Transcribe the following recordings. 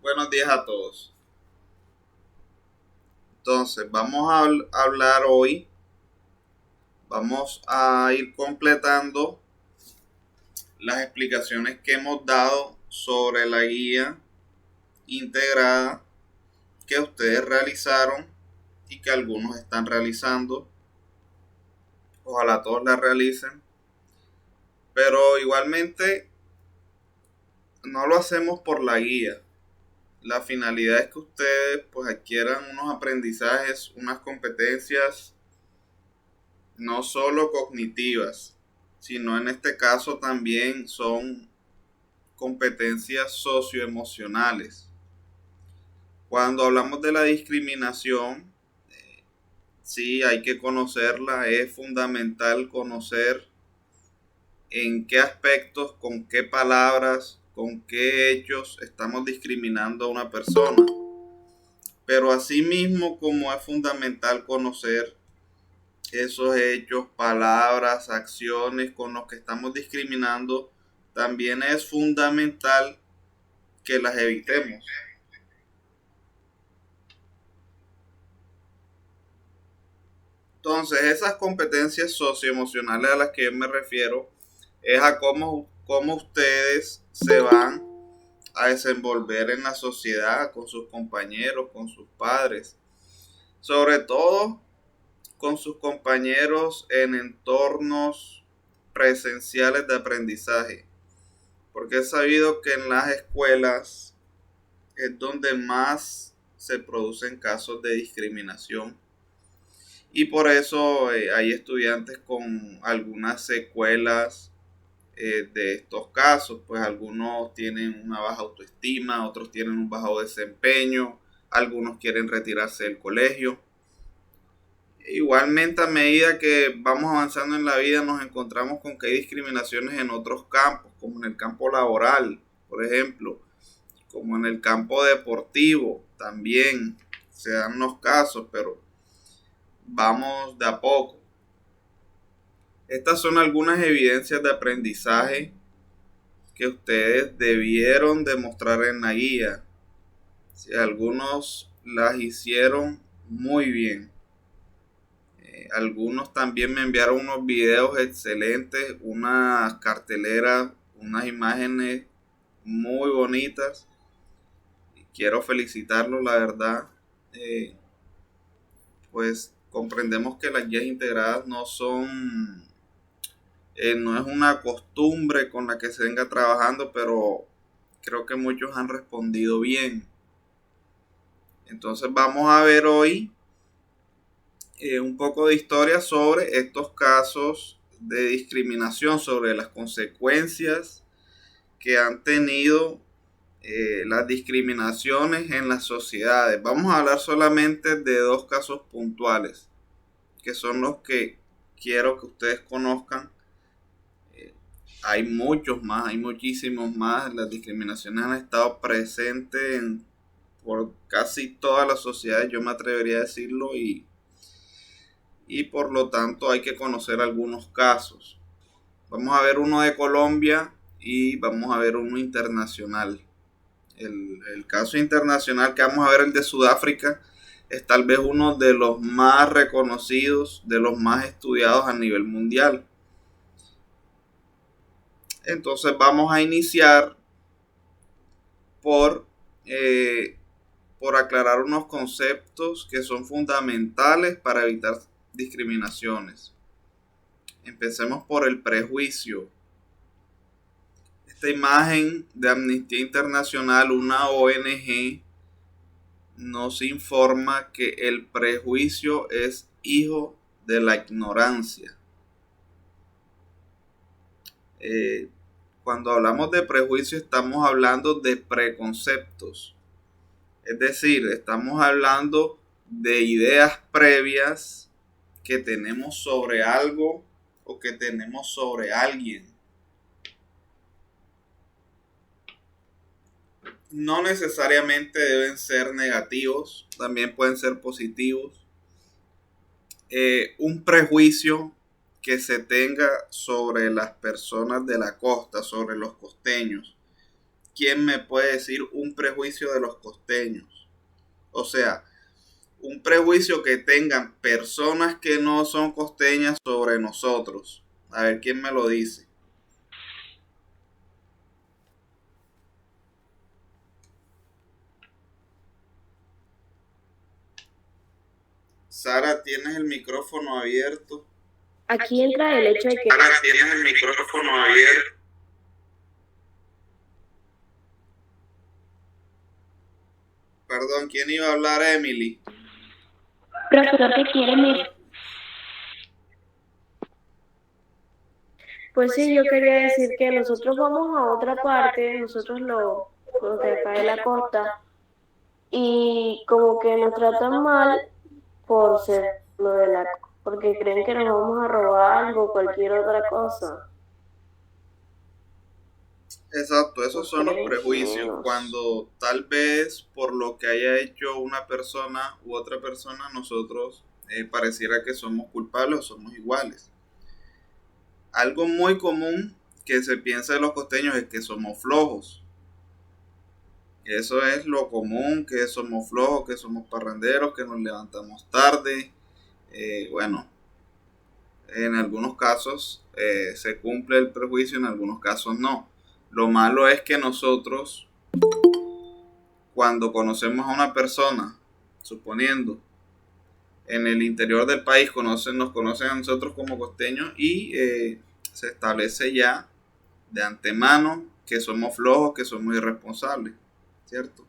Buenos días a todos. Entonces, vamos a hablar hoy, vamos a ir completando las explicaciones que hemos dado sobre la guía integrada que ustedes realizaron y que algunos están realizando. Ojalá todos la realicen. Pero igualmente no lo hacemos por la guía. La finalidad es que ustedes pues adquieran unos aprendizajes, unas competencias no solo cognitivas, sino en este caso también son competencias socioemocionales. Cuando hablamos de la discriminación, sí hay que conocerla, es fundamental conocer en qué aspectos, con qué palabras, con qué hechos estamos discriminando a una persona. Pero asimismo como es fundamental conocer esos hechos, palabras, acciones con los que estamos discriminando, también es fundamental que las evitemos. Entonces, esas competencias socioemocionales a las que yo me refiero es a cómo ustedes se van a desenvolver en la sociedad, con sus compañeros, con sus padres, sobre todo con sus compañeros en entornos presenciales de aprendizaje, porque he sabido que en las escuelas es donde más se producen casos de discriminación y por eso hay estudiantes con algunas secuelas de estos casos, pues algunos tienen una baja autoestima, otros tienen un bajo desempeño, algunos quieren retirarse del colegio. Igualmente, a medida que vamos avanzando en la vida, nos encontramos con que hay discriminaciones en otros campos, como en el campo laboral, por ejemplo, como en el campo deportivo, también se dan los casos, pero vamos de a poco. Estas son algunas evidencias de aprendizaje que ustedes debieron demostrar en la guía. Si algunos las hicieron muy bien. Algunos también me enviaron unos videos excelentes, unas carteleras, unas imágenes muy bonitas. Quiero felicitarlos, la verdad. Eh, pues comprendemos que las guías integradas no es una costumbre con la que se venga trabajando, pero creo que muchos han respondido bien. Entonces vamos a ver hoy un poco de historia sobre estos casos de discriminación, sobre las consecuencias que han tenido las discriminaciones en las sociedades. Vamos a hablar solamente de dos casos puntuales, que son los que quiero que ustedes conozcan. Hay muchos más, hay muchísimos más. Las discriminaciones han estado presentes por casi todas las sociedades, yo me atrevería a decirlo, y por lo tanto hay que conocer algunos casos. Vamos a ver uno de Colombia y vamos a ver uno internacional. El caso internacional que vamos a ver, el de Sudáfrica, es tal vez uno de los más reconocidos, de los más estudiados a nivel mundial. Entonces vamos a iniciar por, por aclarar unos conceptos que son fundamentales para evitar discriminaciones. Empecemos por el prejuicio. Esta imagen de Amnistía Internacional, una ONG, nos informa que el prejuicio es hijo de la ignorancia. Cuando hablamos de prejuicio estamos hablando de preconceptos. Es decir, estamos hablando de ideas previas que tenemos sobre algo o que tenemos sobre alguien. No necesariamente deben ser negativos, también pueden ser positivos. Un prejuicio que se tenga sobre las personas de la costa, sobre los costeños, quién me puede decir un prejuicio de los costeños. O sea, un prejuicio que tengan personas que no son costeñas sobre nosotros. A ver quién me lo dice. Sara, tienes el micrófono abierto. Aquí entra el hecho de que... Sara, tienes el micrófono abierto. Perdón, ¿quién iba a hablar? Emily. Profesor, ¿qué quiere mi...? Pues sí, yo quería decir que nosotros vamos a otra parte, nosotros los de acá de la costa, y como que nos tratan mal por ser lo de la... porque creen que nos vamos a robar algo, cualquier otra cosa. Exacto, esos Nos son los creen prejuicios. menos. Cuando tal vez por lo que haya hecho una persona u otra persona, nosotros pareciera que somos culpables o somos iguales. Algo muy común que se piensa de los costeños es que somos flojos. Eso es lo común, que somos flojos, que somos parranderos, que nos levantamos tarde. Bueno, en algunos casos se cumple el prejuicio, en algunos casos no. Lo malo es que nosotros, cuando conocemos a una persona, suponiendo, en el interior del país nos conocen a nosotros como costeños y se establece ya de antemano que somos flojos, que somos irresponsables, ¿cierto?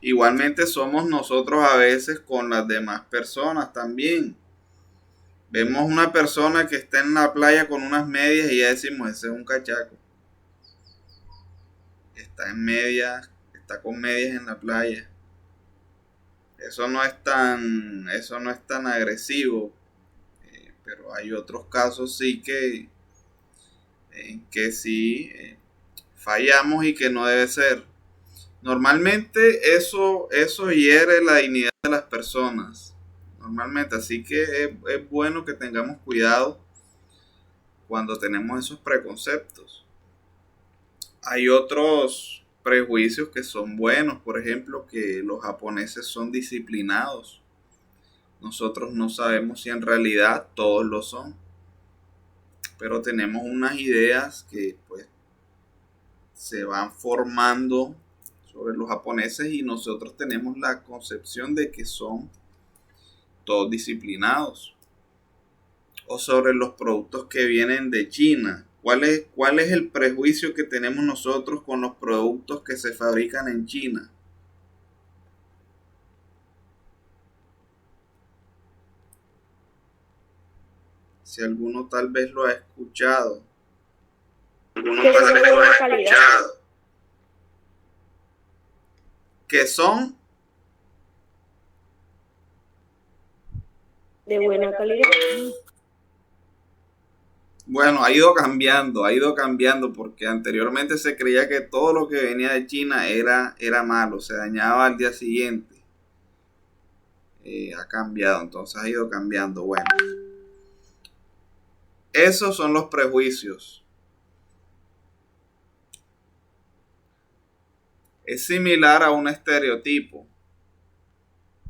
Igualmente somos nosotros a veces con las demás personas también. Vemos una persona que está en la playa con unas medias y ya decimos, ese es un cachaco. Está en medias, está con medias en la playa. Eso no es tan agresivo, pero hay otros casos sí que sí fallamos y que no debe ser. Normalmente eso hiere la dignidad de las personas. Normalmente, así que es bueno que tengamos cuidado cuando tenemos esos preconceptos. Hay otros prejuicios que son buenos, por ejemplo, que los japoneses son disciplinados. Nosotros no sabemos si en realidad todos lo son, pero tenemos unas ideas que pues se van formando sobre los japoneses y nosotros tenemos la concepción de que son todos disciplinados. O sobre los productos que vienen de China. ¿Cuál es el prejuicio que tenemos nosotros con los productos que se fabrican en China? Si alguno tal vez lo ha escuchado. Alguno Que tal son vez de lo ha buena calidad. escuchado. Que son De buena calidad. Bueno, ha ido cambiando porque anteriormente se creía que todo lo que venía de China era malo, se dañaba al día siguiente. Ha cambiado, entonces ha ido cambiando. Bueno, esos son los prejuicios. Es similar a un estereotipo.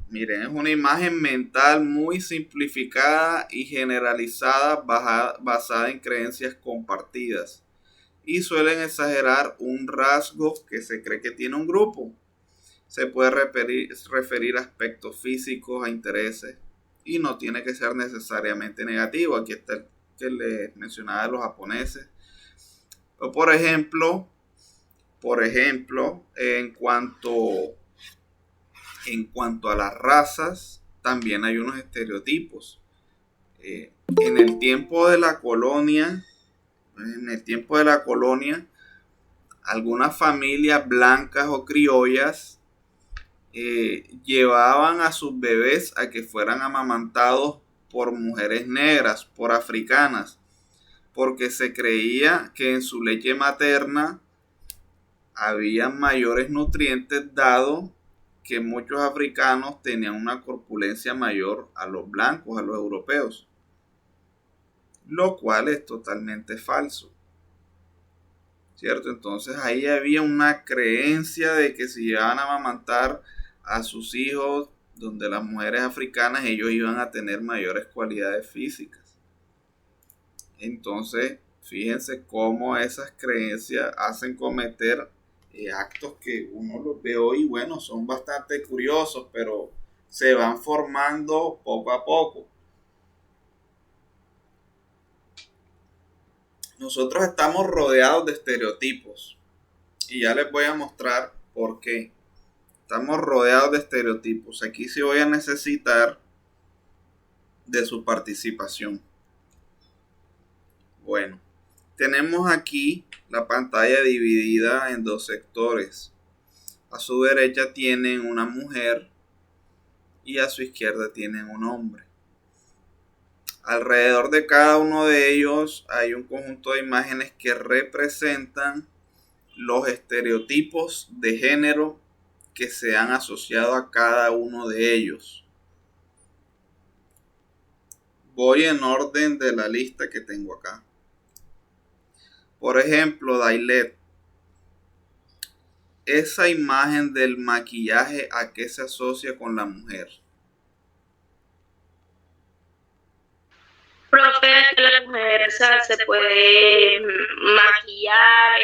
Miren, es una imagen mental muy simplificada y generalizada basada en creencias compartidas. Y suelen exagerar un rasgo que se cree que tiene un grupo. Se puede referir a aspectos físicos, a intereses, y no tiene que ser necesariamente negativo. Aquí está el que les mencionaba de los japoneses. O por ejemplo, en cuanto a las razas, también hay unos estereotipos. En el tiempo de la colonia, algunas familias blancas o criollas llevaban a sus bebés a que fueran amamantados por mujeres negras, por africanas, porque se creía que en su leche materna había mayores nutrientes, dado que muchos africanos tenían una corpulencia mayor a los blancos, a los europeos, lo cual es totalmente falso, ¿cierto? Entonces ahí había una creencia de que si iban a amamantar a sus hijos, donde las mujeres africanas, ellos iban a tener mayores cualidades físicas. Entonces, fíjense cómo esas creencias hacen cometer actos que uno los ve hoy, bueno, son bastante curiosos, pero se van formando poco a poco. Nosotros estamos rodeados de estereotipos y ya les voy a mostrar por qué. Estamos rodeados de estereotipos. Aquí sí voy a necesitar de su participación. Bueno, tenemos aquí la pantalla dividida en dos sectores. A su derecha tienen una mujer y a su izquierda tienen un hombre. Alrededor de cada uno de ellos hay un conjunto de imágenes que representan los estereotipos de género que se han asociado a cada uno de ellos. Voy en orden de la lista que tengo acá. Por ejemplo, Dailet. Esa imagen del maquillaje, ¿a qué se asocia con la mujer? Profe, la mujer, o sea, se puede maquillar,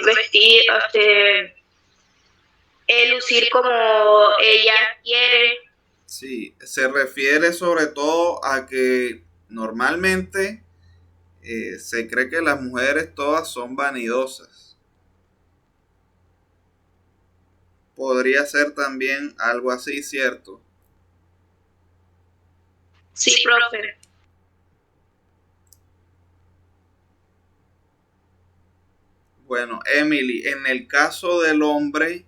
vestir, lucir como ella quiere. Sí, se refiere sobre todo a que normalmente se cree que las mujeres todas son vanidosas. Podría ser también algo así, ¿cierto? Sí, profe. Bueno, Emily, en el caso del hombre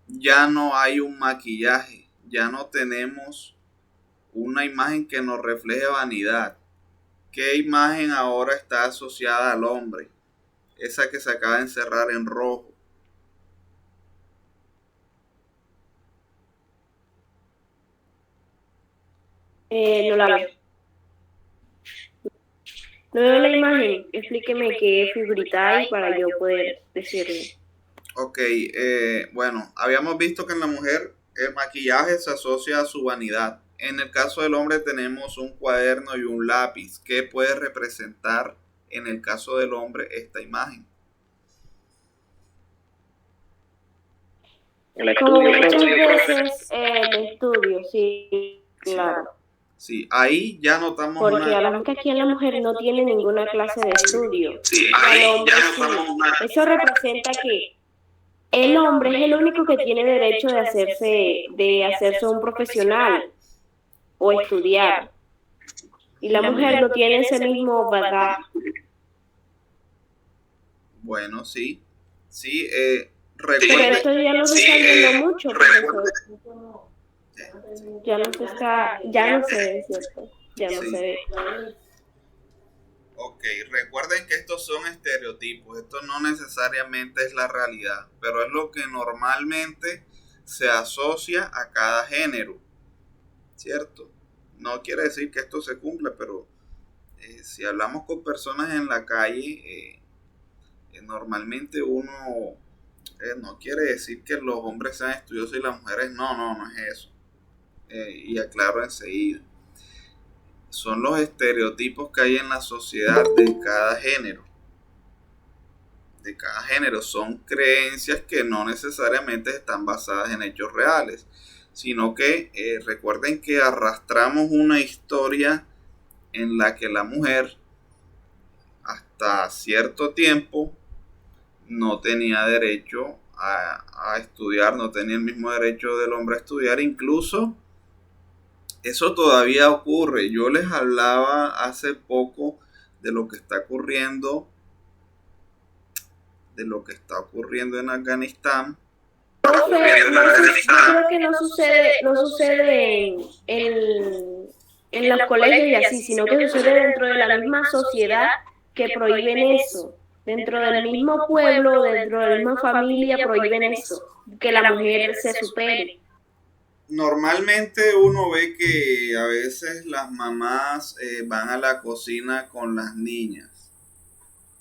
ya no hay un maquillaje, ya no tenemos una imagen que nos refleje vanidad. ¿Qué imagen ahora está asociada al hombre? Esa que se acaba de encerrar en rojo. No la veo. No veo la imagen. Explíqueme qué figurita hay para yo poder decirle. Ok, bueno, habíamos visto que en la mujer el maquillaje se asocia a su vanidad. En el caso del hombre tenemos un cuaderno y un lápiz. ¿Qué puede representar en el caso del hombre esta imagen? Como muchas veces el estudio, sí, claro. Sí, ahí ya notamos porque hablamos que aquí en la mujer no tiene ninguna clase de estudio. Sí, al hombre sí. Eso representa que el hombre es el único que tiene derecho de hacerse un profesional o estudiar. Y la mujer no tiene ese mismo bagaje. Bueno, sí. Sí, Pero esto ya no se está viendo mucho, profesor. Ya no se está, ya no se ve, ¿cierto? Ya no se ve. Ok, recuerden que estos son estereotipos, esto no necesariamente es la realidad, pero es lo que normalmente se asocia a cada género, ¿cierto? No quiere decir que esto se cumpla, pero si hablamos con personas en la calle, normalmente uno no quiere decir que los hombres sean estudiosos y las mujeres no es eso. Y aclaro enseguida. Son los estereotipos que hay en la sociedad de cada género. De cada género son creencias que no necesariamente están basadas en hechos reales, sino que recuerden que arrastramos una historia en la que la mujer hasta cierto tiempo no tenía derecho a estudiar, no tenía el mismo derecho del hombre a estudiar, incluso eso todavía ocurre. Yo les hablaba hace poco de lo que está ocurriendo, en Afganistán. Yo creo que no sucede en los colegios y así, sino que sucede dentro de la misma sociedad que prohíben eso. Dentro del mismo pueblo, dentro de la misma familia, prohíben eso, que la mujer se supere. Normalmente uno ve que a veces las mamás van a la cocina con las niñas.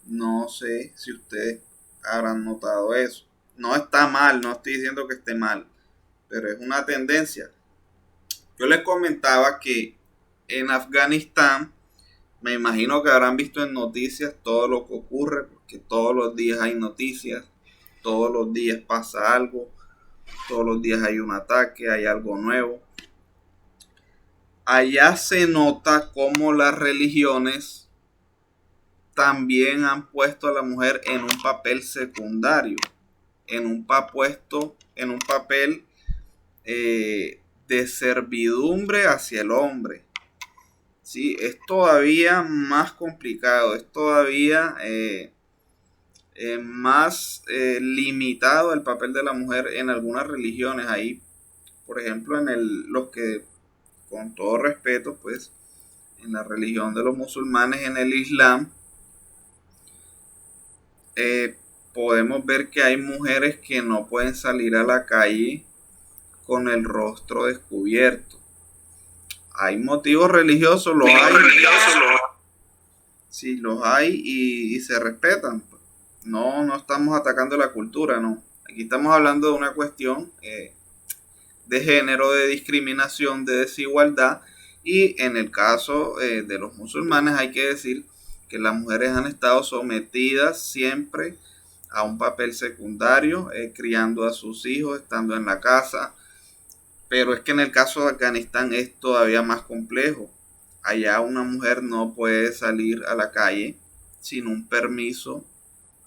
No sé si ustedes habrán notado eso. No está mal, no estoy diciendo que esté mal, pero es una tendencia. Yo les comentaba que en Afganistán, me imagino que habrán visto en noticias todo lo que ocurre, porque todos los días hay noticias, todos los días pasa algo, todos los días hay un ataque, hay algo nuevo. Allá se nota cómo las religiones también han puesto a la mujer en un papel secundario, en un papel de servidumbre hacia el hombre. Sí, es todavía más complicado, es todavía más limitado el papel de la mujer en algunas religiones. Ahí, por ejemplo, los que, con todo respeto, pues, en la religión de los musulmanes, en el Islam, podemos ver que hay mujeres que no pueden salir a la calle con el rostro descubierto. Hay motivos religiosos, los hay. Sí, los hay y se respetan. No estamos atacando la cultura, no. Aquí estamos hablando de una cuestión de género, de discriminación, de desigualdad. Y en el caso de los musulmanes hay que decir que las mujeres han estado sometidas siempre a un papel secundario, criando a sus hijos, estando en la casa. Pero es que en el caso de Afganistán es todavía más complejo. Allá una mujer no puede salir a la calle sin un permiso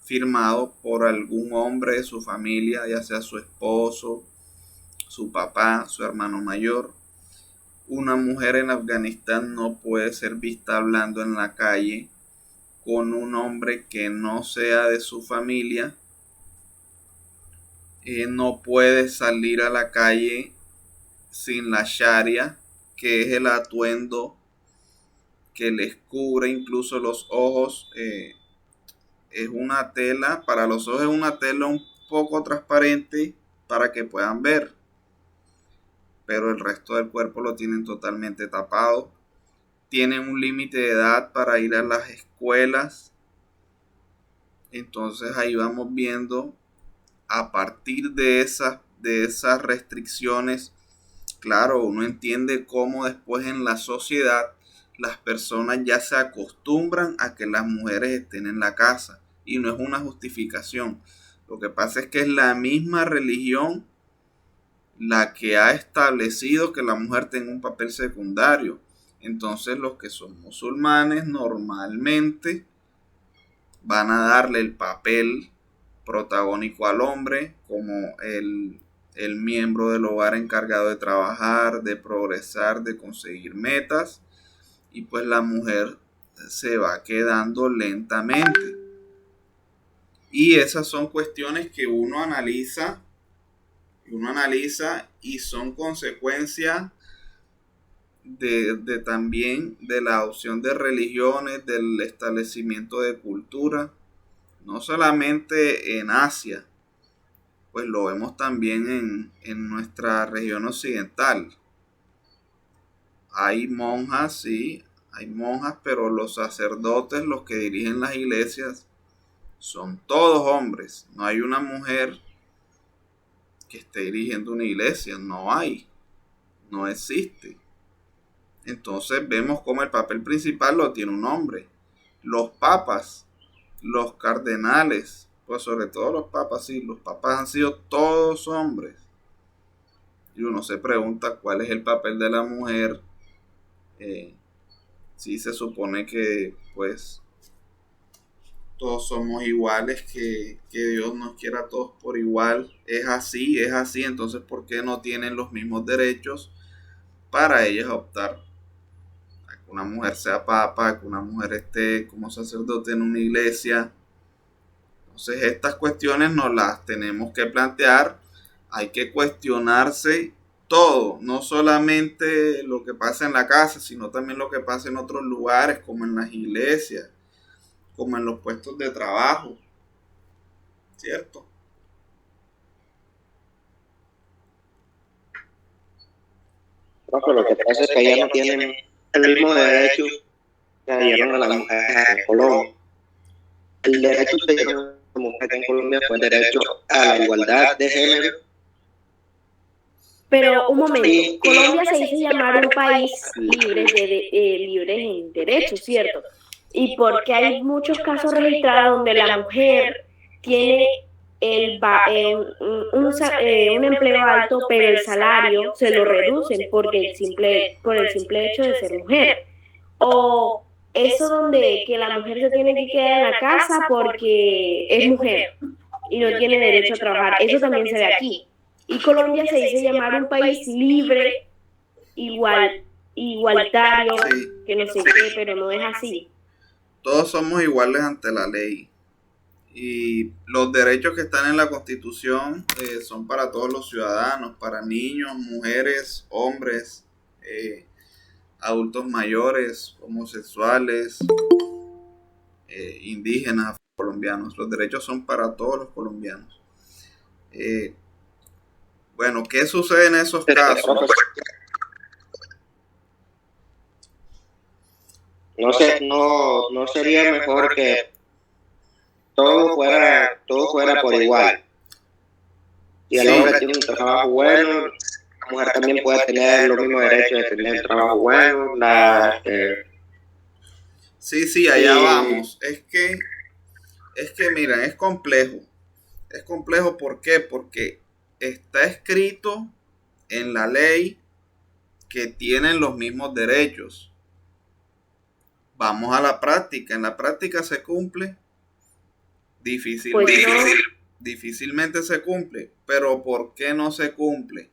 firmado por algún hombre de su familia, ya sea su esposo, su papá, su hermano mayor. Una mujer en Afganistán no puede ser vista hablando en la calle con un hombre que no sea de su familia. No puede salir a la calle sin la sharia, que es el atuendo que les cubre incluso los ojos. Es una tela, para los ojos es una tela un poco transparente para que puedan ver, pero el resto del cuerpo lo tienen totalmente tapado. Tienen un límite de edad para ir a las escuelas. Entonces ahí vamos viendo, a partir de esas restricciones, claro, uno entiende cómo después en la sociedad las personas ya se acostumbran a que las mujeres estén en la casa, y no es una justificación. Lo que pasa es que es la misma religión la que ha establecido que la mujer tenga un papel secundario. Entonces los que son musulmanes normalmente van a darle el papel protagónico al hombre como el miembro del hogar encargado de trabajar, de progresar, de conseguir metas, y pues la mujer se va quedando lentamente. Y esas son cuestiones que uno analiza y son consecuencias de también de la adopción de religiones, del establecimiento de cultura, no solamente en Asia, pues lo vemos también en nuestra región occidental. Hay monjas, sí, hay monjas, pero los sacerdotes, los que dirigen las iglesias, son todos hombres. No hay una mujer que esté dirigiendo una iglesia, no hay, no existe. Entonces vemos como el papel principal lo tiene un hombre. Los papas, los cardenales, pues sobre todo los papas, sí, los papas han sido todos hombres. Y uno se pregunta cuál es el papel de la mujer. Sí, se supone que pues todos somos iguales, que Dios nos quiera a todos por igual. Es así, entonces ¿por qué no tienen los mismos derechos para ellas optar a que una mujer sea papa, a que una mujer esté como sacerdote en una iglesia? Entonces estas cuestiones nos las tenemos que plantear, hay que cuestionarse todo, no solamente lo que pasa en la casa, sino también lo que pasa en otros lugares, como en las iglesias, como en los puestos de trabajo, ¿cierto? No, pero lo que pasa es que allá no tienen el mismo derecho que dieron a las mujeres en Colombia. El derecho se dieron mujer aquí en Colombia fue el derecho a la igualdad de género. Pero un momento, Colombia se dice llamar un país libre libre en derechos, ¿cierto? Y porque hay muchos casos registrados donde la mujer tiene un empleo alto, pero el salario se lo reducen por el simple hecho de ser mujer. O eso donde que la mujer se tiene que quedar en la casa porque es mujer y no tiene derecho a trabajar. Eso también se ve aquí. Y Colombia se dice llamar un país libre, igualitario, Sí. que no sé qué, pero no es así. Todos somos iguales ante la ley. Y los derechos que están en la Constitución son para todos los ciudadanos, para niños, mujeres, hombres, adultos mayores, homosexuales, indígenas, colombianos. Los derechos son para todos los colombianos. Bueno, ¿qué sucede en esos casos? No sería mejor que todo fuera por igual. Si el hombre tiene un trabajo bueno, la mujer también puede tener los mismos derechos de tener un trabajo bueno. Sí, allá vamos. Es que miren, es complejo. Es complejo, ¿por qué? Porque está escrito en la ley que tienen los mismos derechos. Vamos a la práctica. En la práctica se cumple. Difícilmente se cumple. Pero ¿por qué no se cumple?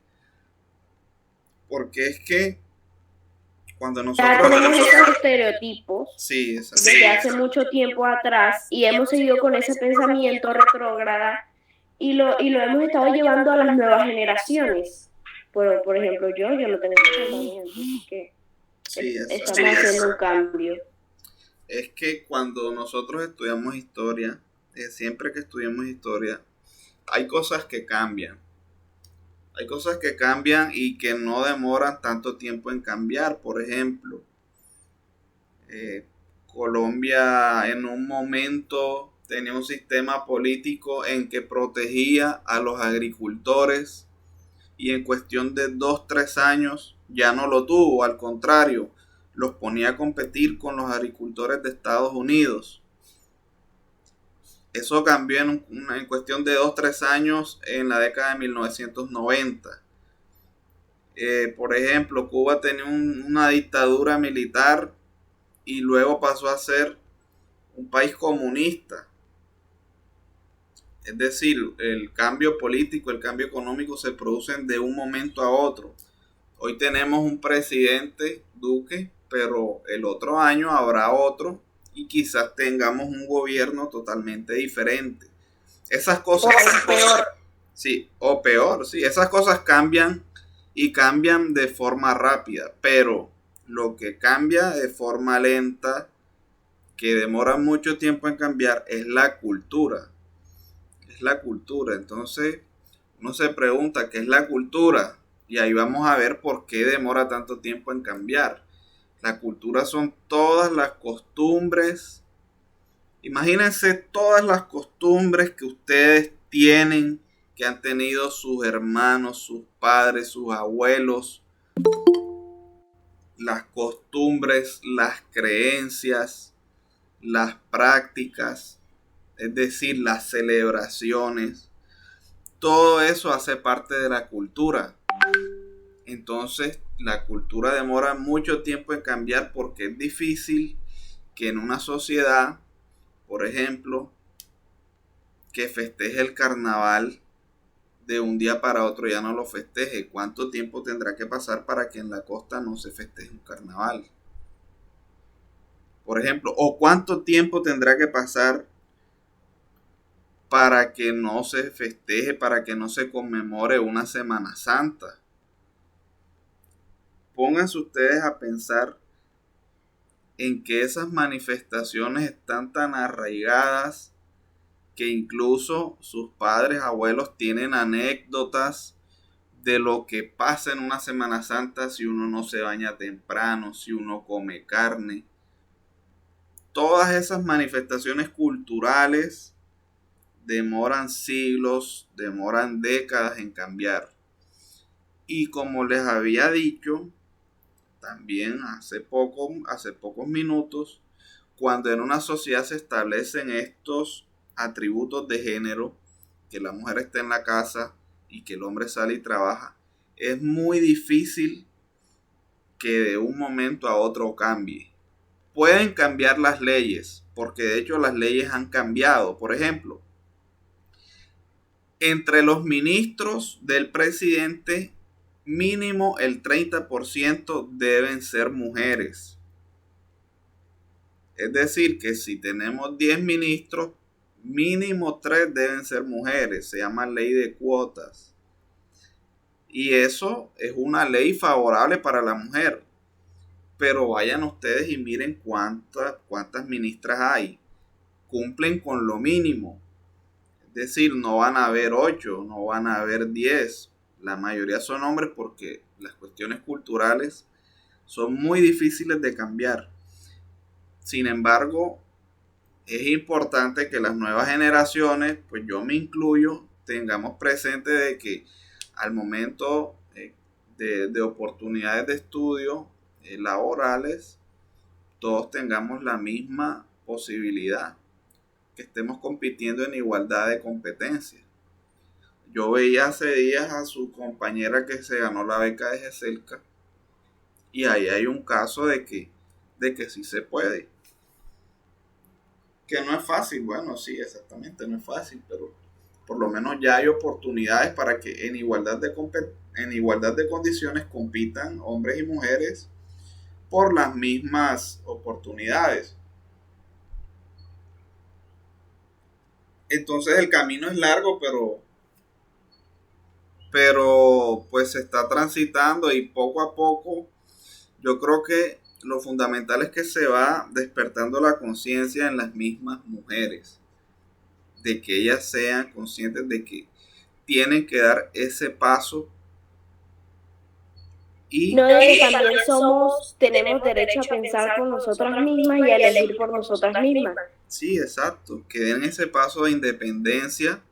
Porque es que cuando Ya nosotros... tenemos esos estereotipos Sí, desde hace mucho tiempo atrás y hemos seguido con ese pensamiento retrógrada y lo hemos estado llevando a las nuevas generaciones. Por ejemplo, yo no tengo ese pensamiento, así que estamos haciendo un cambio. Es que cuando nosotros estudiamos historia, siempre que estudiamos historia, hay cosas que cambian. Hay cosas que cambian y que no demoran tanto tiempo en cambiar. Por ejemplo, Colombia en un momento tenía un sistema político en que protegía a los agricultores y en cuestión de 2-3 años ya no lo tuvo. Al contrario, los ponía a competir con los agricultores de Estados Unidos. Eso cambió en cuestión de 2-3 años en la década de 1990. Por ejemplo, Cuba tenía una dictadura militar y luego pasó a ser un país comunista. Es decir, el cambio político, el cambio económico se producen de un momento a otro. Hoy tenemos un presidente, Duque, pero el otro año habrá otro y quizás tengamos un gobierno totalmente diferente. Esas cosas... O peor. Sí, o peor, sí. Esas cosas cambian y cambian de forma rápida, pero lo que cambia de forma lenta, que demora mucho tiempo en cambiar, es la cultura. Es la cultura. Entonces, uno se pregunta, ¿qué es la cultura? Y ahí vamos a ver por qué demora tanto tiempo en cambiar. La cultura son todas las costumbres. Imagínense todas las costumbres que ustedes tienen, que han tenido sus hermanos, sus padres, sus abuelos. Las costumbres, las creencias, las prácticas, es decir, las celebraciones. Todo eso hace parte de la cultura. Entonces, la cultura demora mucho tiempo en cambiar porque es difícil que en una sociedad, por ejemplo, que festeje el carnaval de un día para otro ya no lo festeje. ¿Cuánto tiempo tendrá que pasar para que en la costa no se festeje un carnaval? Por ejemplo, o cuánto tiempo tendrá que pasar para que no se festeje, para que no se conmemore una Semana Santa. Pónganse ustedes a pensar en que esas manifestaciones están tan arraigadas que incluso sus padres, abuelos tienen anécdotas de lo que pasa en una Semana Santa si uno no se baña temprano, si uno come carne. Todas esas manifestaciones culturales demoran siglos, demoran décadas en cambiar. Y como les había dicho, también hace pocos minutos, cuando en una sociedad se establecen estos atributos de género, que la mujer está en la casa y que el hombre sale y trabaja, es muy difícil que de un momento a otro cambie. Pueden cambiar las leyes, porque de hecho las leyes han cambiado. Por ejemplo, entre los ministros del presidente, mínimo el 30% deben ser mujeres. Es decir, que si tenemos 10 ministros, mínimo 3 deben ser mujeres. Se llama ley de cuotas. Y eso es una ley favorable para la mujer. Pero vayan ustedes y miren cuántas ministras hay. Cumplen con lo mínimo. Es decir, no van a haber 8, no van a haber 10. La mayoría son hombres porque las cuestiones culturales son muy difíciles de cambiar. Sin embargo, es importante que las nuevas generaciones, pues yo me incluyo, tengamos presente de que al momento de oportunidades de estudio laborales, todos tengamos la misma posibilidad, que estemos compitiendo en igualdad de competencia. Yo veía hace días a su compañera que se ganó la beca de GESELCA y ahí hay un caso de que sí se puede. Que no es fácil, bueno, sí, exactamente, no es fácil, pero por lo menos ya hay oportunidades para que en igualdad de condiciones compitan hombres y mujeres por las mismas oportunidades. Entonces el camino es largo, pero pues se está transitando y poco a poco yo creo que lo fundamental es que se va despertando la conciencia en las mismas mujeres, de que ellas sean conscientes de que tienen que dar ese paso y No, de que también tenemos derecho a pensar por nosotras mismas y a elegir por nosotras mismas. Sí, exacto, que den ese paso de independencia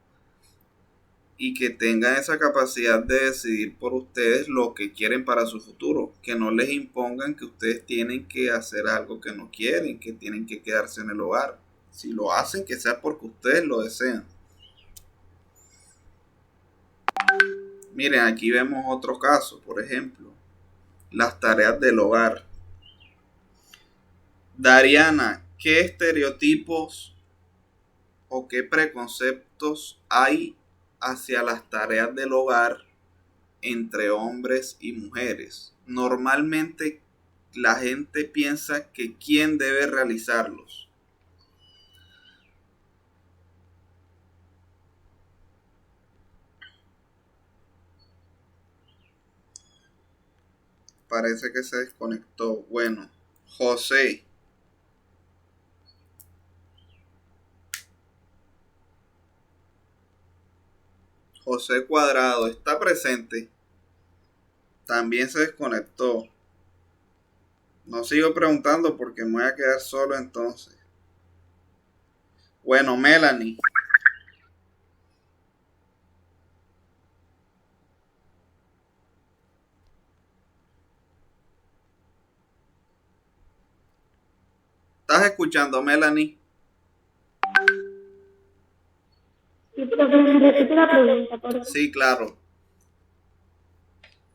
y que tengan esa capacidad de decidir por ustedes lo que quieren para su futuro, que no les impongan que ustedes tienen que hacer algo que no quieren, que tienen que quedarse en el hogar. Si lo hacen, que sea porque ustedes lo desean. Miren, aquí vemos otro caso, por ejemplo, las tareas del hogar. Dariana, ¿qué estereotipos o qué preconceptos hay hacia las tareas del hogar entre hombres y mujeres? Normalmente la gente piensa que quién debe realizarlos. Parece que se desconectó. Bueno, José. José Cuadrado está presente. También se desconectó. No sigo preguntando porque me voy a quedar solo entonces. Bueno, Melanie. ¿Estás escuchando, Melanie? Sí, pero me repite la pregunta, por favor. Sí, claro.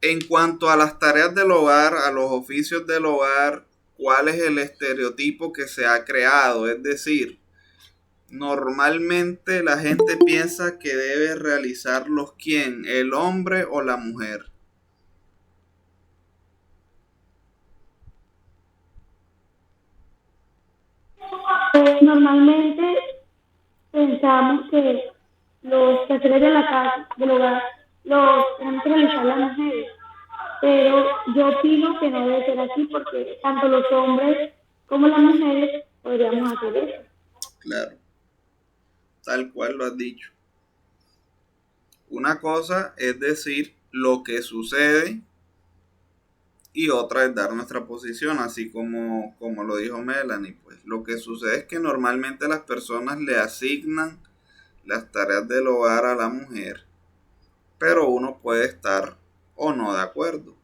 En cuanto a las tareas del hogar, a los oficios del hogar, ¿cuál es el estereotipo que se ha creado? Es decir, normalmente la gente piensa que debe realizarlos ¿quién? ¿El hombre o la mujer? Normalmente pensamos que los quehaceres de la casa, del hogar, los tenemos que realizar las mujeres. Pero yo opino que no debe ser así porque tanto los hombres como las mujeres podríamos hacer eso. Claro, tal cual lo has dicho. Una cosa es decir lo que sucede y otra es dar nuestra posición, así como lo dijo Melanie. Pues lo que sucede es que normalmente las personas le asignan las tareas del hogar a la mujer, pero uno puede estar o no de acuerdo.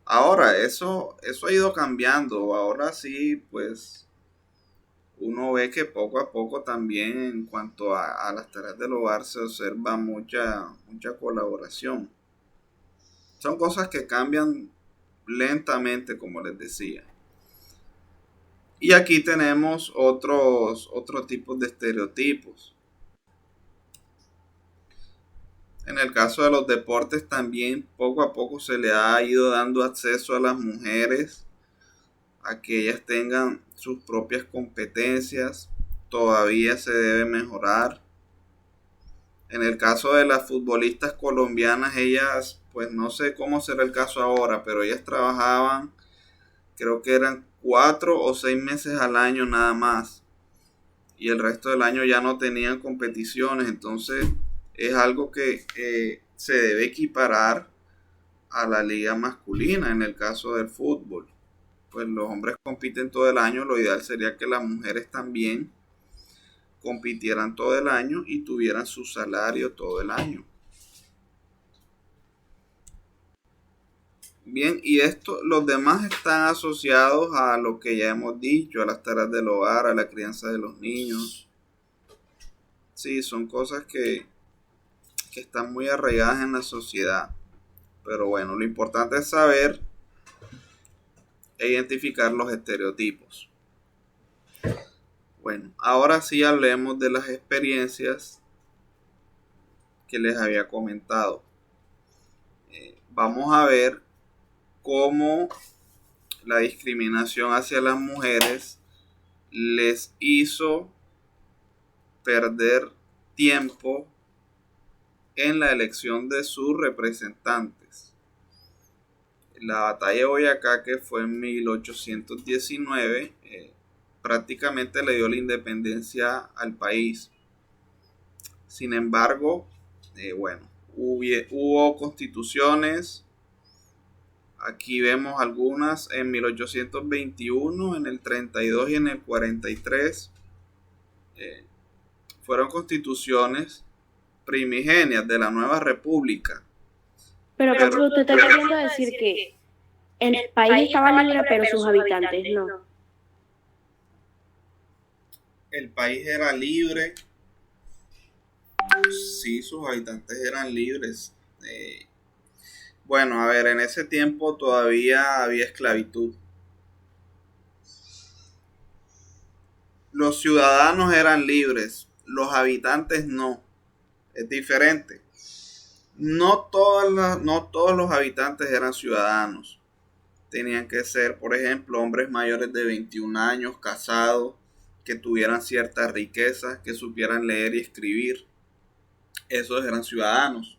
Ahora, eso ha ido cambiando. Ahora sí, pues uno ve que poco a poco también en cuanto a las tareas del hogar se observa mucha colaboración. Son cosas que cambian lentamente, como les decía. Y aquí tenemos otros tipos de estereotipos. En el caso de los deportes también poco a poco se le ha ido dando acceso a las mujeres a que ellas tengan sus propias competencias. Todavía se debe mejorar. En el caso de las futbolistas colombianas, ellas, pues no sé cómo será el caso ahora, pero ellas trabajaban, creo que eran 4 o 6 meses al año nada más. Y el resto del año ya no tenían competiciones. Entonces es algo que se debe equiparar a la liga masculina en el caso del fútbol. Pues los hombres compiten todo el año, lo ideal sería que las mujeres también compitieran todo el año y tuvieran su salario todo el año. Bien, y los demás están asociados a lo que ya hemos dicho, a las tareas del hogar, a la crianza de los niños. Sí, son cosas que están muy arraigadas en la sociedad. Pero bueno, lo importante es saber e identificar los estereotipos. Bueno, ahora sí hablemos de las experiencias que les había comentado. Vamos a ver cómo la discriminación hacia las mujeres les hizo perder tiempo en la elección de sus representantes. La batalla de Boyacá, que fue en 1819, prácticamente le dio la independencia al país. Sin embargo, hubo constituciones. Aquí vemos algunas en 1821, en el 32 y en el 43. Fueron constituciones primigenias de la nueva república. Pero usted está queriendo decir que el país estaba libre, pero sus habitantes no. El país era libre. Sí, sus habitantes eran libres. Bueno, a ver, en ese tiempo todavía había esclavitud. Los ciudadanos eran libres, los habitantes no. Es diferente. No todos los habitantes eran ciudadanos. Tenían que ser, por ejemplo, hombres mayores de 21 años, casados, que tuvieran cierta riqueza, que supieran leer y escribir. Esos eran ciudadanos.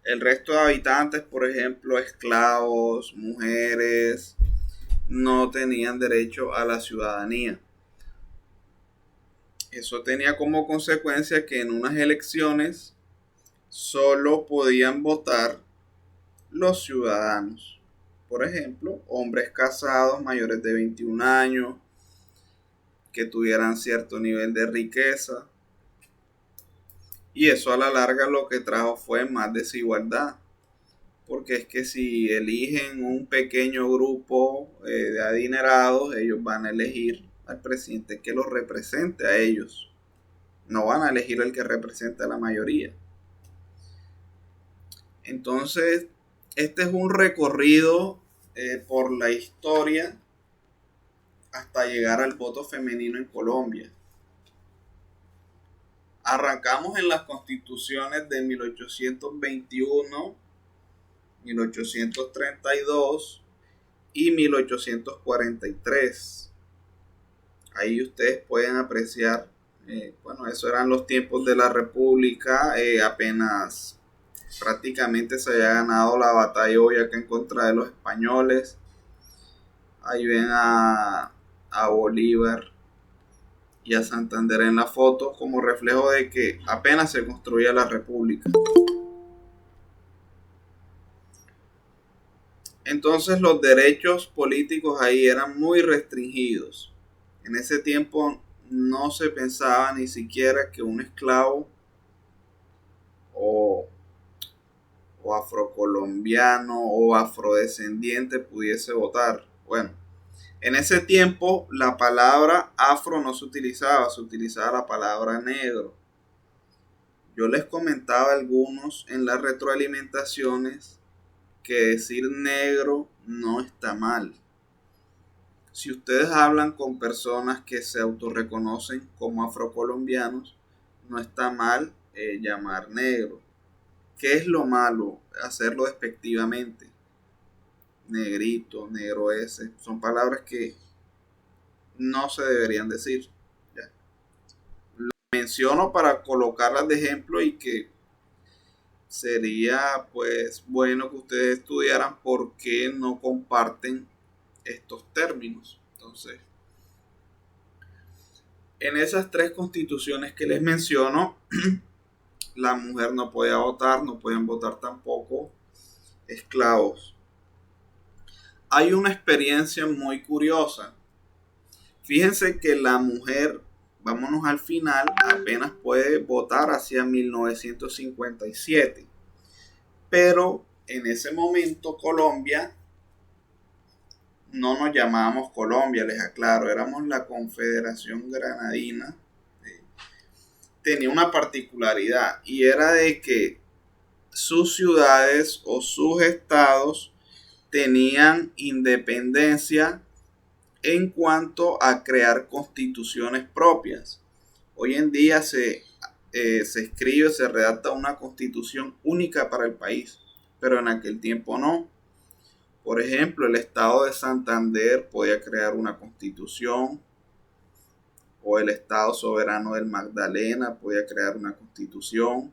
El resto de habitantes, por ejemplo, esclavos, mujeres, no tenían derecho a la ciudadanía. Eso tenía como consecuencia que en unas elecciones solo podían votar los ciudadanos. Por ejemplo, hombres casados mayores de 21 años, que tuvieran cierto nivel de riqueza. Y eso a la larga lo que trajo fue más desigualdad. Porque es que si eligen un pequeño grupo de adinerados, ellos van a elegir al presidente que los represente a ellos. No van a elegir el que represente a la mayoría. Entonces, este es un recorrido por la historia hasta llegar al voto femenino en Colombia. Arrancamos en las constituciones de 1821, 1832 y 1843. Ahí ustedes pueden apreciar, esos eran los tiempos de la República, apenas prácticamente se había ganado la batalla de Boyacá en contra de los españoles. Ahí ven a Bolívar y a Santander en la foto como reflejo de que apenas se construía la república. Entonces los derechos políticos ahí eran muy restringidos. En ese tiempo no se pensaba ni siquiera que un esclavo o, o afrocolombiano o afrodescendiente pudiese votar. Bueno, en ese tiempo la palabra afro no se utilizaba la palabra negro. Yo les comentaba a algunos en las retroalimentaciones que decir negro no está mal. Si ustedes hablan con personas que se autorreconocen como afrocolombianos, no está mal llamar negro. ¿Qué es lo malo? Hacerlo despectivamente. Negrito, negro ese. Son palabras que no se deberían decir. Ya. Lo menciono para colocarlas de ejemplo y que sería pues bueno que ustedes estudiaran por qué no comparten estos términos. Entonces, en esas tres constituciones que les menciono, la mujer no podía votar, no podían votar tampoco esclavos. Hay una experiencia muy curiosa. Fíjense que la mujer, vámonos al final, apenas puede votar hacia 1957. Pero en ese momento Colombia, no nos llamábamos Colombia, les aclaro, éramos la Confederación Granadina. Tenía una particularidad y era de que sus ciudades o sus estados tenían independencia en cuanto a crear constituciones propias. Hoy en día se escribe, se redacta una constitución única para el país, pero en aquel tiempo no. Por ejemplo, el estado de Santander podía crear una constitución, o el estado soberano del Magdalena podía crear una constitución,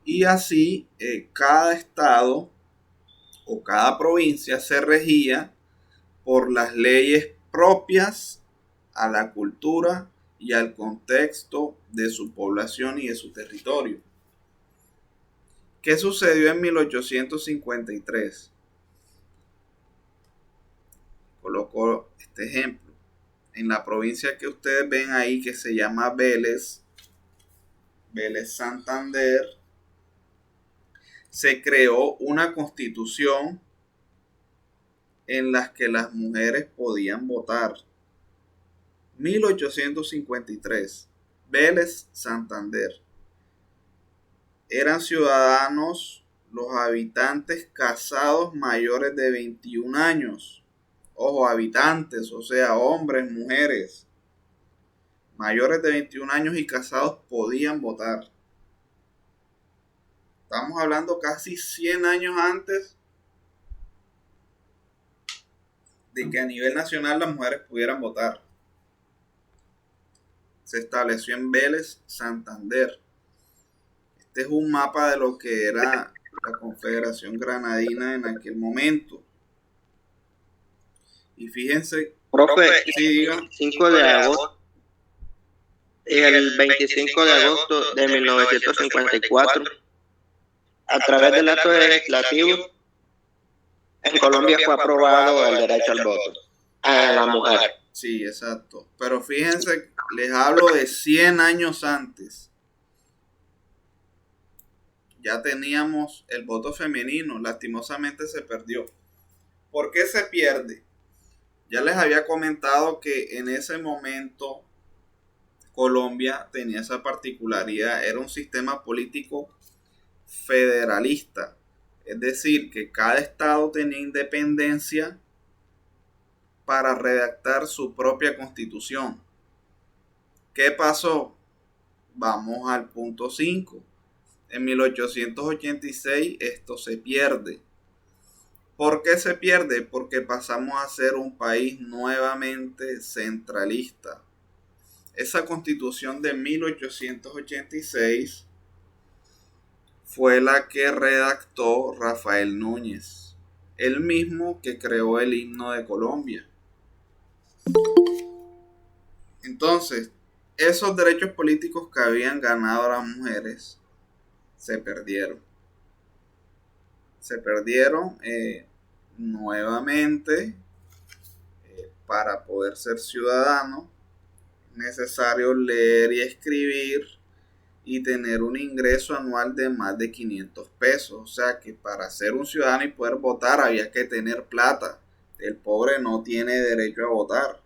y así cada estado o cada provincia se regía por las leyes propias a la cultura y al contexto de su población y de su territorio. ¿Qué sucedió en 1853? Coloco este ejemplo. En la provincia que ustedes ven ahí, que se llama Vélez Santander, se creó una constitución en la que las mujeres podían votar. 1853, Vélez Santander. Eran ciudadanos los habitantes casados mayores de 21 años. Ojo, habitantes, o sea, hombres, mujeres, mayores de 21 años y casados podían votar. Estamos hablando casi 100 años antes de que a nivel nacional las mujeres pudieran votar. Se estableció en Vélez, Santander. Este es un mapa de lo que era la Confederación Granadina en aquel momento. Y fíjense, profe, sí, diga. 5 de agosto, el 25 de agosto de 1954, a través del acto legislativo, en Colombia fue aprobado el derecho al voto a la mujer. Sí, exacto. Pero fíjense, les hablo de 100 años antes. Ya teníamos el voto femenino, lastimosamente se perdió. ¿Por qué se pierde? Ya les había comentado que en ese momento Colombia tenía esa particularidad, era un sistema político federalista, es decir, que cada estado tenía independencia para redactar su propia constitución. ¿Qué pasó? Vamos al punto 5. En 1886 esto se pierde. ¿Por qué se pierde? Porque pasamos a ser un país nuevamente centralista. Esa constitución de 1886 fue la que redactó Rafael Núñez, el mismo que creó el himno de Colombia. Entonces, esos derechos políticos que habían ganado las mujeres se perdieron. Se perdieron nuevamente para poder ser ciudadano. necesario leer y escribir y tener un ingreso anual de más de 500 pesos. O sea que para ser un ciudadano y poder votar había que tener plata. El pobre no tiene derecho a votar.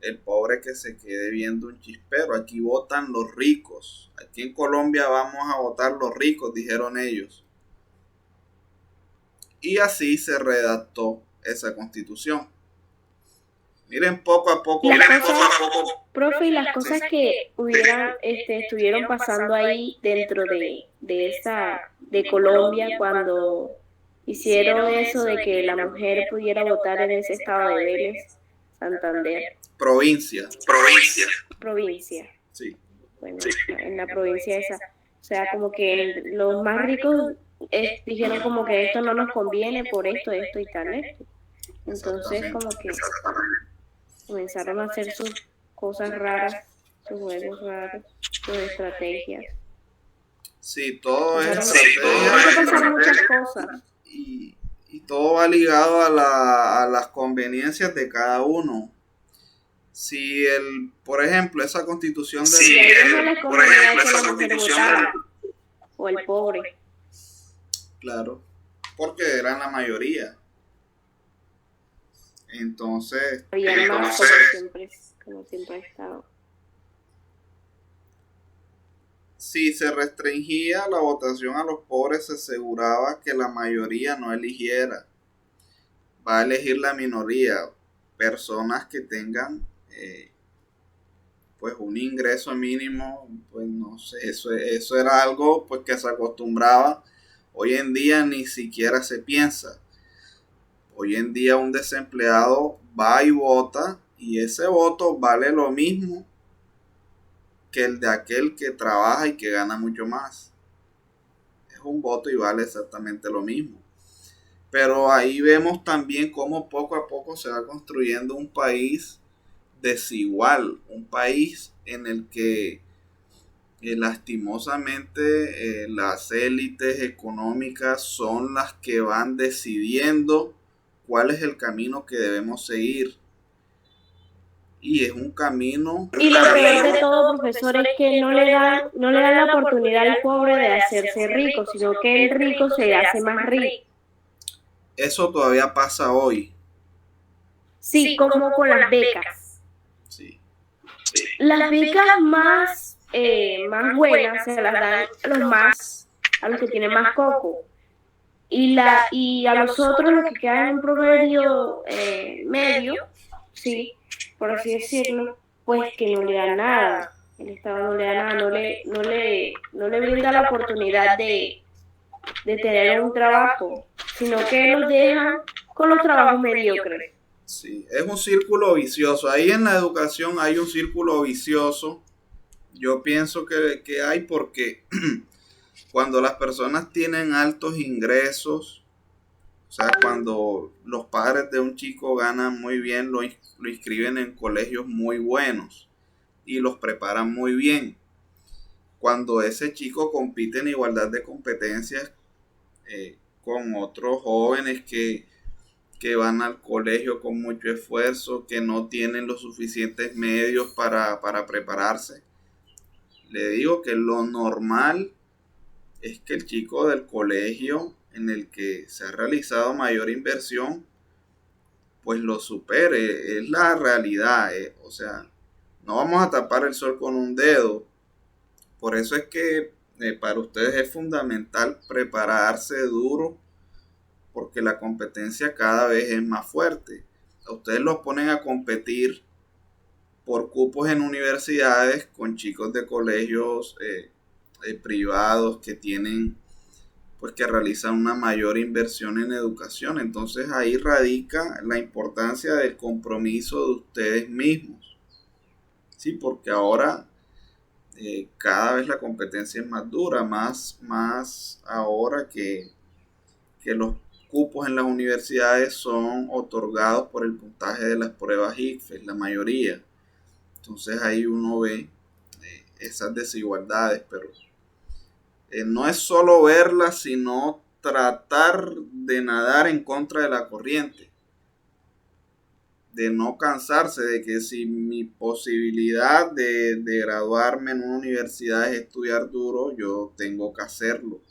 El pobre que se quede viendo un chispero. Aquí votan los ricos. Aquí en Colombia vamos a votar los ricos, dijeron ellos. Y así se redactó esa constitución. Miren poco a poco. Profe, y las cosas que estuvieron pasando ahí dentro de Colombia cuando hicieron eso de que la mujer pudiera votar en ese estado de Vélez, Santander. Provincia. Sí. Bueno, en la provincia esa. O sea, como que los más ricos dijeron como que esto no nos conviene por esto y tal, esto. Entonces como que comenzaron a hacer sus cosas raras, sus juegos raros, sus estrategias. Sí, todo es estrategia. Pasaron muchas cosas. Y todo va ligado a las conveniencias de cada uno. Si por ejemplo, esa constitución o el pobre. Claro, porque eran la mayoría. Entonces, como siempre ha estado. Si se restringía la votación a los pobres, se aseguraba que la mayoría no eligiera. Va a elegir la minoría, personas que tengan pues un ingreso mínimo, pues no sé, eso era algo pues que se acostumbraba. Hoy en día ni siquiera se piensa. Hoy en día un desempleado va y vota y ese voto vale lo mismo que el de aquel que trabaja y que gana mucho más. Es un voto y vale exactamente lo mismo. Pero ahí vemos también cómo poco a poco se va construyendo un país desigual, un país en el que lastimosamente las élites económicas son las que van decidiendo cuál es el camino que debemos seguir. Y es un camino... Y lo peor de todo, profesor, es que no le dan la oportunidad al pobre de hacerse rico, sino que el rico se hace más rico. Eso todavía pasa hoy. Sí, como con las becas. Sí. Las becas más buenas se las dan a los que tienen más coco. Y a los otros, los que quedan en un promedio medio, sí, por así decirlo, pues que no le da nada. El Estado no le da nada, no le brinda la oportunidad de tener un trabajo, sino que los dejan con los trabajos mediocres. Sí, es un círculo vicioso. Ahí en la educación hay un círculo vicioso. Yo pienso que hay porque cuando las personas tienen altos ingresos, o sea, cuando los padres de un chico ganan muy bien, lo inscriben en colegios muy buenos y los preparan muy bien. Cuando ese chico compite en igualdad de competencias con otros jóvenes que van al colegio con mucho esfuerzo, que no tienen los suficientes medios para prepararse. Le digo que lo normal es que el chico del colegio en el que se ha realizado mayor inversión, pues lo supere. Es la realidad. O sea, no vamos a tapar el sol con un dedo. Por eso es que para ustedes es fundamental prepararse duro, porque la competencia cada vez es más fuerte. A ustedes los ponen a competir por cupos en universidades con chicos de colegios privados que tienen, pues que realizan una mayor inversión en educación. Entonces ahí radica la importancia del compromiso de ustedes mismos. Sí, porque ahora cada vez la competencia es más dura, más ahora que los cupos en las universidades son otorgados por el puntaje de las pruebas ICFES, la mayoría. Entonces ahí uno ve esas desigualdades, pero no es solo verlas, sino tratar de nadar en contra de la corriente. de no cansarse, de que si mi posibilidad de graduarme en una universidad es estudiar duro, yo tengo que hacerlo.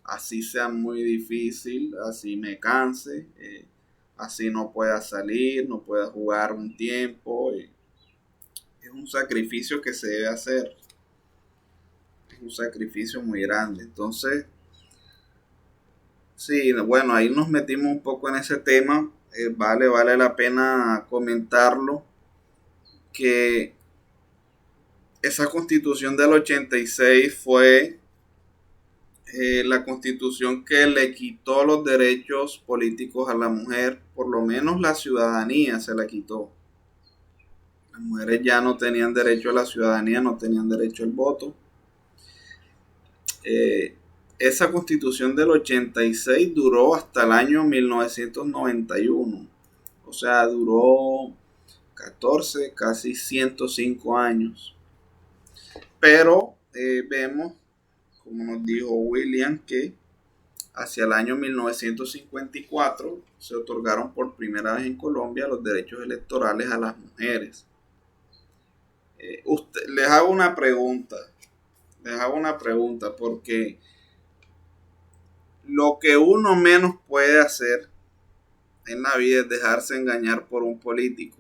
Así sea muy difícil, así me canse, así no pueda salir, no pueda jugar un tiempo. Es un sacrificio que se debe hacer. Es un sacrificio muy grande. Entonces, sí, bueno, ahí nos metimos un poco en ese tema. Vale la pena comentarlo, que esa constitución del 86 fue la constitución que le quitó los derechos políticos a la mujer, por lo menos la ciudadanía se la quitó. Las mujeres ya no tenían derecho a la ciudadanía, no tenían derecho al voto. Esa constitución del 86 duró hasta el año 1991. O sea, duró 14, casi 105 años. Pero vemos, como nos dijo William, que hacia el año 1954 se otorgaron por primera vez en Colombia los derechos electorales a las mujeres. Les hago una pregunta, porque lo que uno menos puede hacer en la vida es dejarse engañar por un político.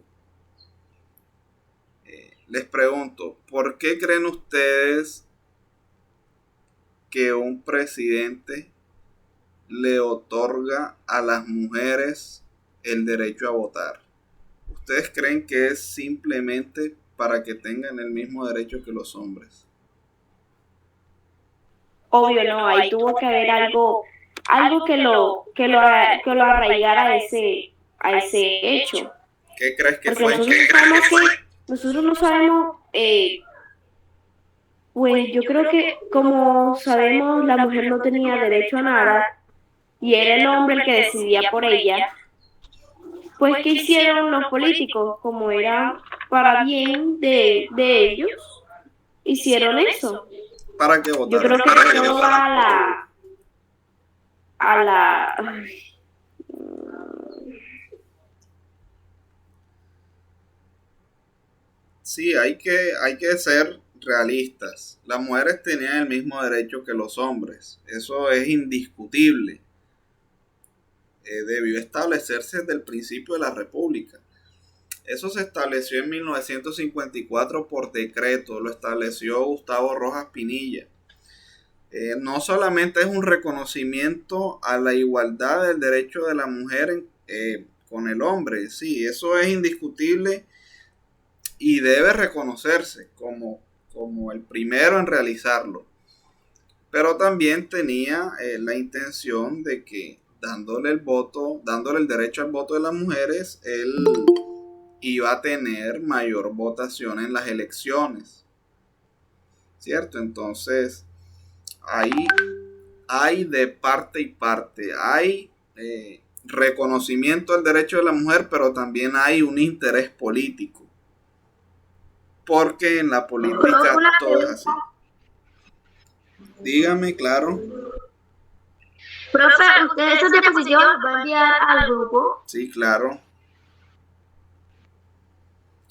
Les pregunto, ¿por qué creen ustedes que un presidente le otorga a las mujeres el derecho a votar? ¿Ustedes creen que es simplemente para que tengan el mismo derecho que los hombres? Obvio, no, ahí tuvo que haber algo que lo arraigara a ese hecho. ¿Qué crees que Porque fue? nosotros no sabemos, pues yo creo que como sabemos la mujer no tenía derecho a nada y era el hombre el que decidía por ella. Pues ¿qué hicieron los políticos? Como era para bien de ellos, hicieron eso. ¿Para qué votaron? Yo creo que todo va a la Sí, hay que ser realistas. Las mujeres tenían el mismo derecho que los hombres. Eso es indiscutible. Debió establecerse desde el principio de la República. Eso se estableció en 1954 por decreto. Lo estableció Gustavo Rojas Pinilla. No solamente es un reconocimiento a la igualdad del derecho de la mujer con el hombre. Sí, eso es indiscutible y debe reconocerse como el primero en realizarlo. Pero también tenía la intención de que dándole el derecho al voto de las mujeres, él iba a tener mayor votación en las elecciones. ¿Cierto? Entonces, ahí hay de parte y parte. Hay reconocimiento del derecho de la mujer, pero también hay un interés político. Porque en la política todo es así. Dígame, claro. Profe, ¿usted esa diapositiva va a enviar al grupo? Sí, claro.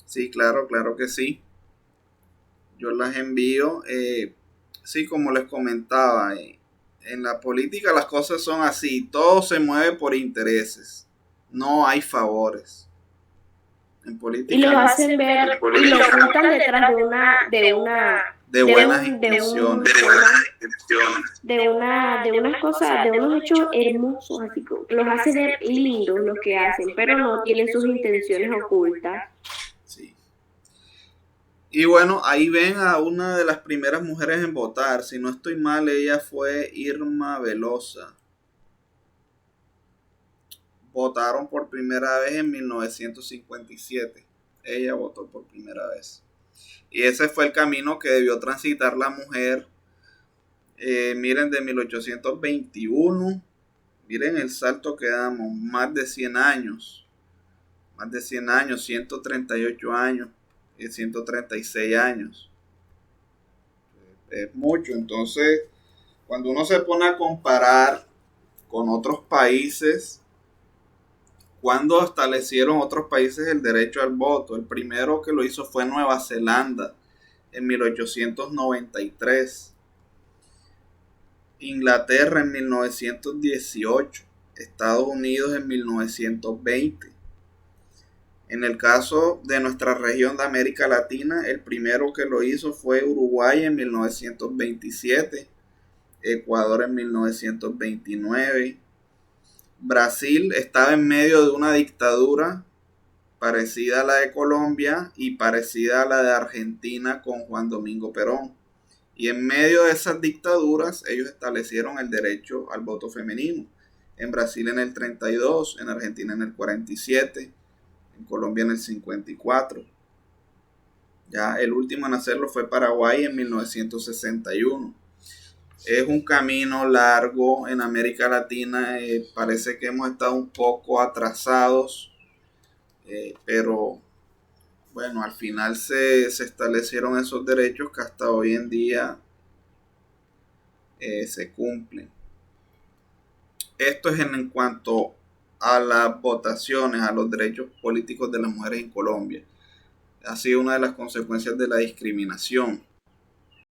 Sí, claro que sí. Yo las envío. Sí, como les comentaba, en la política las cosas son así. Todo se mueve por intereses. No hay favores. En política. Y los hacen ver y lo ocultan detrás de buenas intenciones. De unas cosas, de unos hechos hermosos, así que los hace ver lindos los que hacen, pero no tienen sus intenciones ocultas. Sí. Y bueno, ahí ven a una de las primeras mujeres en votar. Si no estoy mal, ella fue Irma Velosa. Votaron por primera vez en 1957. Ella votó por primera vez. Y ese fue el camino que debió transitar la mujer. Miren, de 1821. Miren el salto que damos. Más de 100 años. 138 años. 136 años. Es mucho. Entonces, cuando uno se pone a comparar con otros países, cuando establecieron otros países el derecho al voto. El primero que lo hizo fue Nueva Zelanda en 1893, Inglaterra en 1918, Estados Unidos en 1920. En el caso de nuestra región de América Latina, el primero que lo hizo fue Uruguay en 1927, Ecuador en 1929. Brasil estaba en medio de una dictadura parecida a la de Colombia y parecida a la de Argentina con Juan Domingo Perón. Y en medio de esas dictaduras ellos establecieron el derecho al voto femenino. En Brasil en el 32, en Argentina en el 47, en Colombia en el 54. Ya el último en hacerlo fue Paraguay en 1961. Es un camino largo en América Latina, parece que hemos estado un poco atrasados, pero bueno, al final se establecieron esos derechos que hasta hoy en día se cumplen. Esto es en cuanto a las votaciones, a los derechos políticos de las mujeres en Colombia. Ha sido una de las consecuencias de la discriminación.